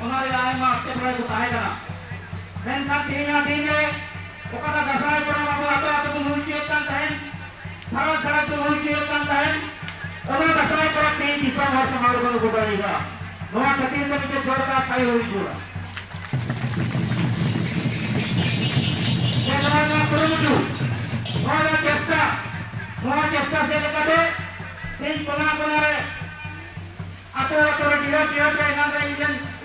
ᱚᱱᱟᱨᱮ ᱟᱭᱢᱟ ᱮᱴᱠᱮᱴᱚᱬᱮ ᱠᱚ ᱛᱟᱦᱮᱸ ᱠᱟᱱᱟ ᱢᱮᱱᱠᱷᱟᱱ ᱛᱮᱦᱮᱧᱟᱜ ᱫᱤᱱᱨᱮ ᱚᱠᱟᱴᱟᱜ ᱫᱟᱸᱥᱟᱭ ᱯᱚᱨᱚᱵᱽ ᱟᱵᱚ ᱟᱛᱳ ᱟᱛᱳ ᱵᱚᱱ ᱦᱩᱭ ᱦᱚᱪᱚᱭᱮᱫ ᱠᱟᱱ ᱛᱟᱦᱮᱸᱫ ᱜᱷᱟᱨᱚᱸᱡᱽ ᱜᱷᱟᱨᱚᱸᱡᱽ ᱵᱚᱱ ᱦᱩᱭ ᱦᱚᱪᱚᱭᱮᱫ ᱠᱟᱱ ᱛᱟᱦᱮᱸᱫ ᱚᱱᱟ ᱫᱟᱸᱥᱟᱭ ᱯᱚᱨᱚᱵᱽ ᱛᱮᱦᱮᱧ ᱫᱤᱥᱚᱢ ᱦᱚᱲ ᱥᱟᱢᱟᱝ ᱨᱮᱵᱚᱱ ᱩᱫᱩᱜ ᱫᱟᱲᱮᱭᱟᱜᱼᱟ ᱱᱚᱣᱟ ᱠᱷᱟᱹᱛᱤᱨ ᱛᱮ ᱢᱤᱫᱴᱮᱱ ᱡᱳᱨᱫᱟᱨ ᱛᱷᱟᱭᱚ ᱦᱩᱭ ᱡᱩᱲᱟ ᱱᱚᱣᱟ ᱠᱩᱨᱩᱢᱩᱴᱩ ᱱᱚᱣᱟ ᱪᱮষ্টা ᱥᱮ ᱞᱮᱠᱟᱛᱮ ᱛᱮᱦᱮᱧ ᱠᱚᱱᱟ ᱠᱚᱱᱟᱨᱮ ᱟᱛᱳ ᱟᱛᱳ ᱨᱮ ᱰᱤᱦᱟᱹᱛ ᱰᱤᱦᱟᱹᱛ ᱨᱮ ᱮᱱᱟᱱ ᱨᱮ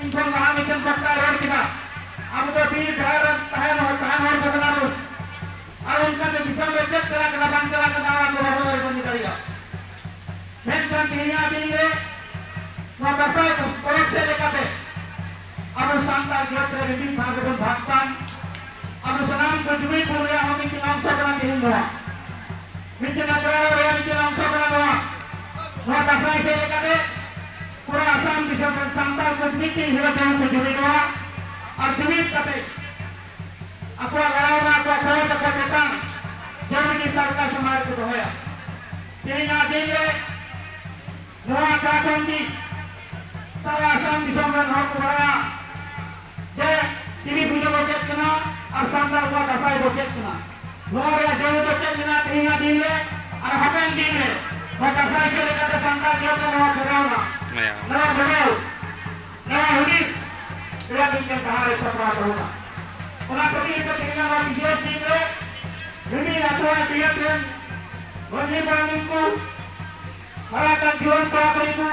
ᱤᱧ ᱠᱷᱚᱱ ᱞᱟᱦᱟ ᱢᱤᱫᱴᱮᱱ ᱵᱚᱠᱛᱟᱭ ᱨᱚᱲ ᱠᱮᱫᱟ ᱟᱵᱚ ᱫᱚ ᱵᱤᱨ ᱰᱟᱦᱟᱨ ᱨᱮ ᱛᱟᱦᱮᱱ ᱦᱚᱲ ᱠᱚ ᱠᱟᱱᱟ ᱵᱚᱱ ᱟᱨ ᱚᱱᱠᱟᱛᱮ ᱫᱤᱥᱚᱢ ᱨᱮ ᱪᱮᱫ ᱪᱟᱞᱟᱜ ᱠᱟᱱᱟ ᱵᱟᱝ ᱪᱟᱞᱟᱜ ᱠᱟᱱᱟ ᱚᱱᱟ ᱠᱚ ᱵᱟᱵᱚᱱ ᱵᱟᱹᱧ ᱫᱟᱲᱮᱭᱟᱜᱼᱟ ᱢᱮᱱᱠᱷᱟन ᱛᱮᱦᱮᱧᱟᱜ ᱫᱤᱱ ᱨᱮ ᱱᱚᱣᱟ ᱫᱟᱸᱥᱟᱭ ᱯᱚᱨᱚᱵᱽ ᱥᱮᱫ ᱞᱮᱠᱟᱛᱮ ᱟᱵᱚ ᱥᱟᱱᱛᱟᱲ ᱡᱟᱹᱛ ᱨᱮ ᱢᱤᱫ ᱵᱷᱟᱜᱽ ᱨᱮᱵᱚᱱ ᱵᱷᱟᱜᱽ ᱠᱟᱱ ᱟᱵᱚ ᱥᱟᱱᱟᱢ ᱠᱚ ᱡᱩᱢᱤᱫ ᱨᱮᱭᱟᱜ ᱦᱚᱸ ᱢᱤᱫᱴᱮᱱ ᱚᱝশ ᱠᱟᱱᱟ ᱛᱮᱦᱮᱧ ᱱᱚᱣᱟ ᱢᱤᱫᱴᱮᱱ ᱟᱠᱷᱲᱟ ᱨᱮᱭᱟᱜ ᱢᱤᱫᱴᱮᱱ ᱚᱝশ ᱠᱟᱱᱟ ᱱᱚᱣᱟ ᱫᱟᱸᱥᱟᱭ ᱥᱮᱫ ᱞᱮᱠᱟᱛᱮ पूरा आसाम दिसम सांताल को मिट्टी हिलते को जुमिदवा और जुमिद कते अकवा गरावना अकवा खरोट अकवा बेतान जरूरी सरकार समाज को दोया तेना दिन रे नवा काटोंदी सारा आसाम दिसम रे नहर को बड़ा जे तिनी पूजा को चेक कना और सांताल को दसाई को चेक कना नवा रे जो तो चेक कना तेना दिन रे और हपेन दिन रे वो दसाई से लेकर सांताल जो को नवा करावना नवा बनाओ नवा हुदिस इला दिन कहां रे सब बात होगा ओना कभी एक तेना नवा विशेष दिन रे विधि अथवा दियन वजी पानी को हरा का जीवन प्राप्ति को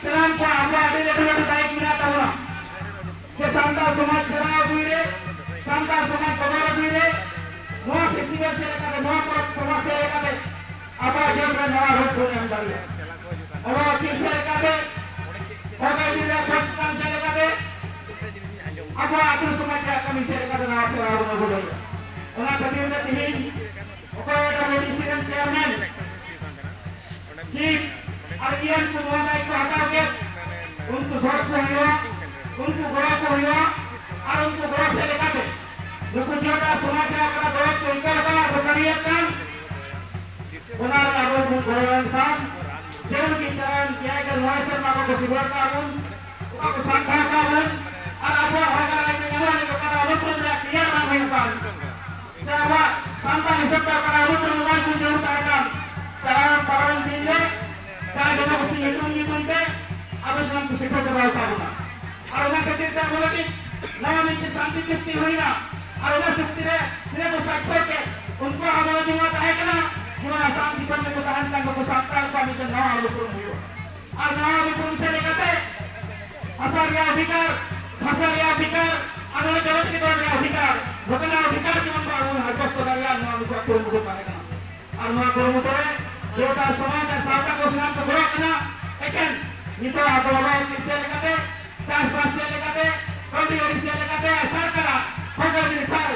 सलाम को आवा आदि ले ले तारीख मिला ताऊना के सांताल समाज कराओ हुई रे सांताल समाज बगाड़ हुई रे नवा फेस्टिवल से लेकर नवा प्रवास से लेकर आबा जो नवा रूप होने हम डालिए और फिर से लेकर ओके जिला पटना से लेकर आबा आदि समाज का कमी से लेकर नवा कराओ न बोलो ओना खातिर में तीन okay medicine chairman chief Aryan को नवा को हटा के उनको सड़क को हुआ उनको गोरा को हुआ और उनको गोरा से लेकर नुकु जोड़ा समाज का गोरा को इधर का रोकड़िया काम उनार आरो गोरन काम जेल की तरह किया के नवाई शर्मा को सिवर का उन को संखा का उन और अब होगा कि नवा ने का अनुक्रम में क्लियर ना हुई काम सेवा संता निसब का अनुक्रम में को जरूरत है काम चरण परवन दिन ले का जब उसी युद्ध पे अब हम को सिखो दबाव करना और ना खातिर ता बोला कि नवा में शांति चुक्ति हुई ना और ना शक्ति रे मेरे को सकते के उनको हमारा जीवन है कि ना जीवन आसाम की सब में को ताहन का को सांताल को आने के नवा अनुक्रम हुई और नवा अनुक्रम से लेकर भाषा या अधिकार अगर जगत के द्वारा अधिकार भोकना अधिकार के मन बाबू हरकस को दरिया नवा अनुक्रम को पाएगा और नवा अनुक्रम को देवता समाज और सावता को स्नान को बड़ा करना लेकिन नितो आगोवा से लेकर चाषबास से लेकर रोटी से लेकर सरकार होगा दिन साल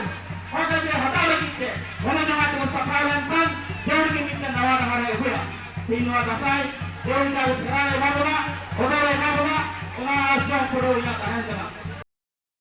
होगा दिन हटा लगी होने जमा तो सफाई में जेवण की मित्र नवा नवा है हुआ तीन नवा दसाई जेवण का उठा ले बाबूना होगा ले बाबूना उना आश्चर्य पड़ो या कहें जना